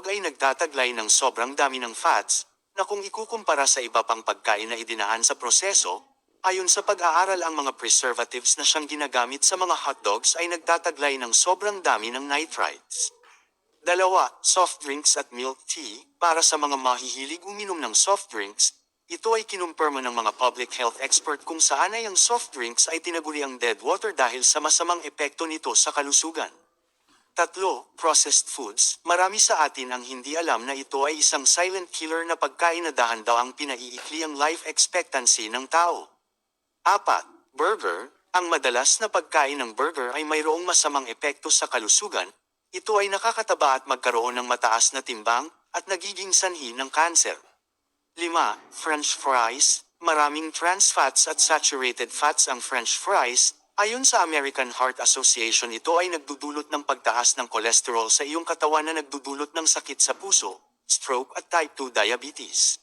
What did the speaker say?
hotdog ay nagtataglay ng sobrang dami ng fats, na kung ikukumpara sa iba pang pagkain na idinaan sa proseso, ayon sa pag-aaral ang mga preservatives na siyang ginagamit sa mga hotdogs ay nagtataglay ng sobrang dami ng nitrites. 2. Soft drinks at milk tea. Para sa mga mahihilig uminom ng soft drinks, ito ay kinumpirma ng mga public health expert kung saan ay ang soft drinks ay tinaguri ang dead water dahil sa masamang epekto nito sa kalusugan. 3. Processed foods. Marami sa atin ang hindi alam na ito ay isang silent killer na pagkain na dahan daw ang pinaiikli ang life expectancy ng tao. 4. Burger. Ang madalas na pagkain ng burger ay mayroong masamang epekto sa kalusugan. Ito ay nakakataba at magkaroon ng mataas na timbang at nagiging sanhi ng kanser. 5. French fries. Maraming trans fats at saturated fats ang French fries. Ayon sa American Heart Association, ito ay nagdudulot ng pagtaas ng kolesterol sa iyong katawan na nagdudulot ng sakit sa puso, stroke at type 2 diabetes.